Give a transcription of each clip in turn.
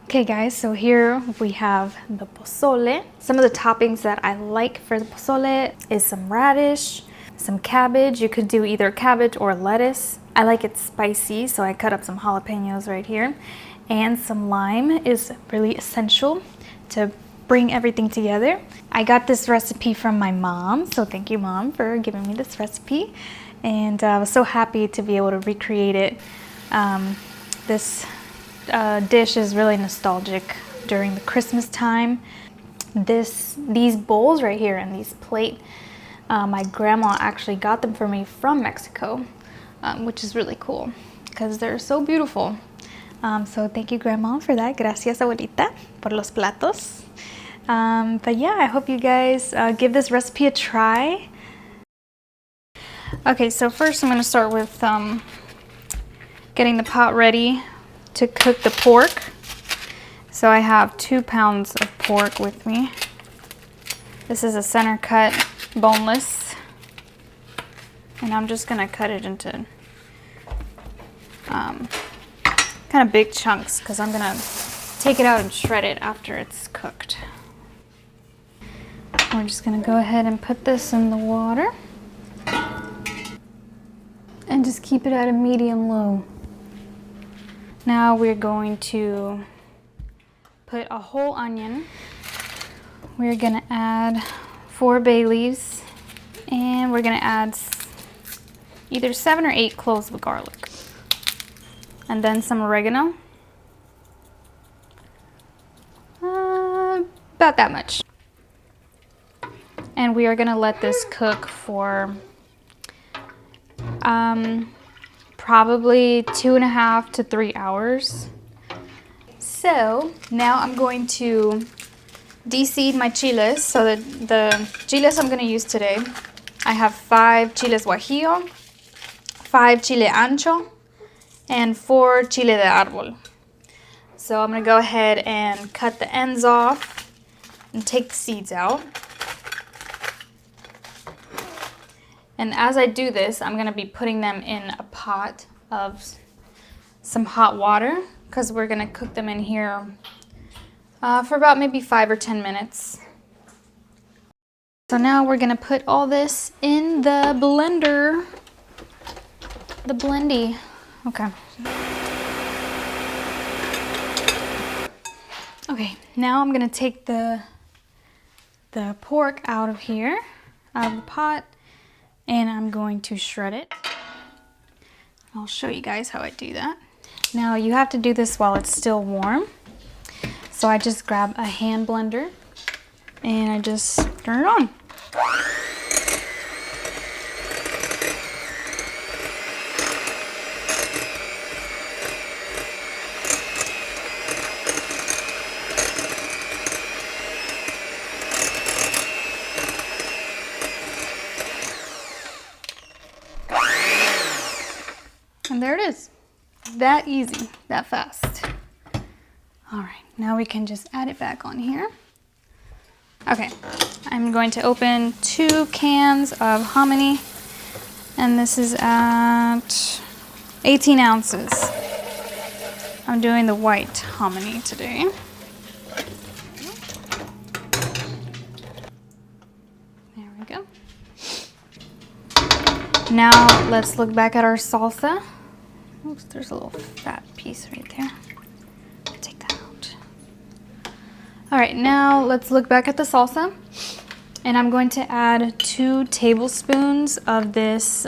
Okay guys, so here we have the pozole. Some of the toppings that I like for the pozole is some radish, some cabbage. You could do either cabbage or lettuce. I like it spicy, so I cut up some jalapenos right here. And some lime is really essential to bring everything together. I got this recipe from my mom, so thank you Mom for giving me this recipe. And I was so happy to be able to recreate it. This dish is really nostalgic during the Christmas time. These bowls right here and these plate, my grandma actually got them for me from Mexico, which is really cool because they're so beautiful. So thank you Grandma for that. Gracias abuelita por los platos. But yeah, I hope you guys give this recipe a try. Okay, so first I'm going to start with getting the pot ready to cook the pork. So I have 2 pounds of pork with me. This is a center cut, boneless. And I'm just gonna cut it into kind of big chunks because I'm gonna take it out and shred it after it's cooked. We're just gonna go ahead and put this in the water and just keep it at a medium-low. Now we're going to put a whole onion. We're gonna add 4 bay leaves, and we're gonna add either 7 or 8 cloves of garlic, and then some oregano, about that much. And we are gonna let this cook for probably 2.5 to 3 hours. So now I'm going to de-seed my chiles. So the chiles I'm going to use today, I have 5 chiles guajillo, 5 chile ancho, and 4 chile de arbol. So I'm going to go ahead and cut the ends off and take the seeds out. And as I do this, I'm going to be putting them in a pot of some hot water because we're going to cook them in here for about maybe 5 or 10 minutes. So now we're going to put all this in the blender. The blendy. Okay. Okay, now I'm going to take the pork out of here, out of the pot, and I'm going to shred it. I'll show you guys how I do that. Now you have to do this while it's still warm. So I just grab a hand blender and I just turn it on. And there it is. That easy, that fast. All right, now we can just add it back on here. Okay, I'm going to open 2 cans of hominy, and this is at 18 ounces. I'm doing the white hominy today. There we go. Now let's look back at our salsa. Oops, there's a little fat piece right there. Take that out. All right, now let's look back at the salsa. And I'm going to add 2 tablespoons of this,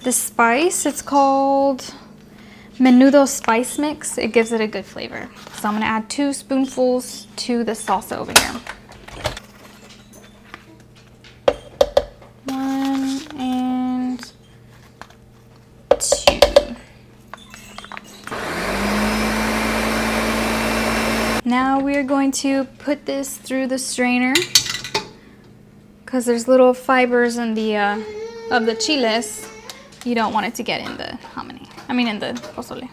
this spice. It's called menudo spice mix. It gives it a good flavor. So I'm gonna add 2 spoonfuls to the salsa over here. 1 and 2. Now we're going to put this through the strainer because there's little fibers in the of the chiles. You don't want it to get in the hominy. I mean in the pozole.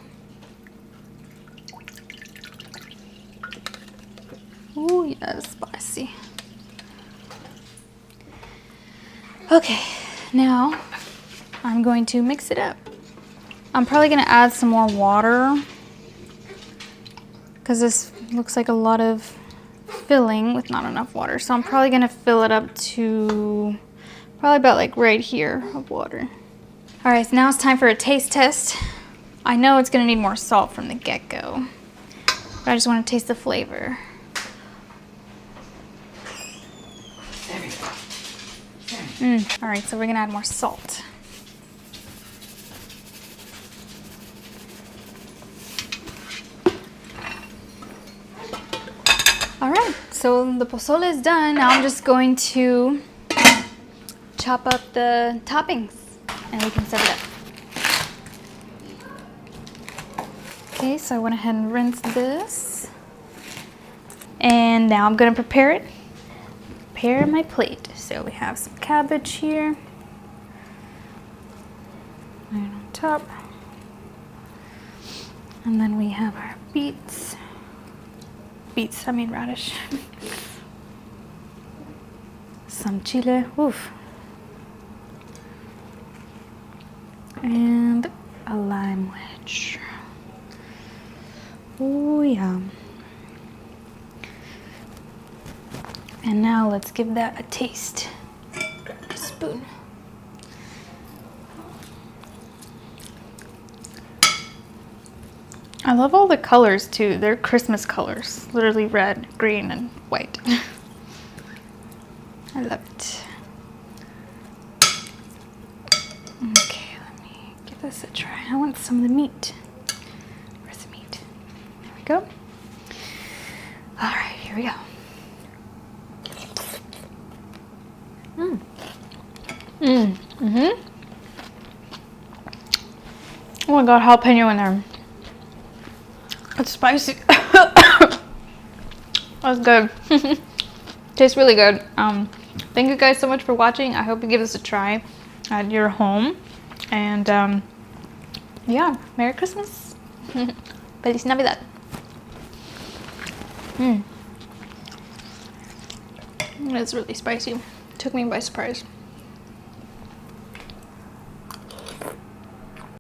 Oh yes, spicy. Okay, now I'm going to mix it up. I'm probably gonna add some more water because this looks like a lot of filling with not enough water. So I'm probably gonna fill it up to probably about like right here of water. All right, so now it's time for a taste test. I know it's gonna need more salt from the get-go, but I just want to taste the flavor. All right, so we're gonna add more salt. All right, so the pozole is done. Now I'm just going to chop up the toppings and we can set it up. Okay, so I went ahead and rinsed this. And now I'm gonna prepare my plate. So we have some cabbage here. Right on top. And then we have our beets. I mean radish. Some chile, oof. And a lime wedge. Oh yeah. And now let's give that a taste. Spoon. I love all the colors too. They're Christmas colors. Literally red, green, and white. I love it. Okay, let me give this a try. I want some of the meat. Where's the meat? There we go. All right, here we go. Oh my god, jalapeno in there. It's spicy. That's good. Tastes really good. Thank you guys so much for watching. I hope you give this a try at your home. And yeah, Merry Christmas. Feliz Navidad. It's really spicy. Took me by surprise.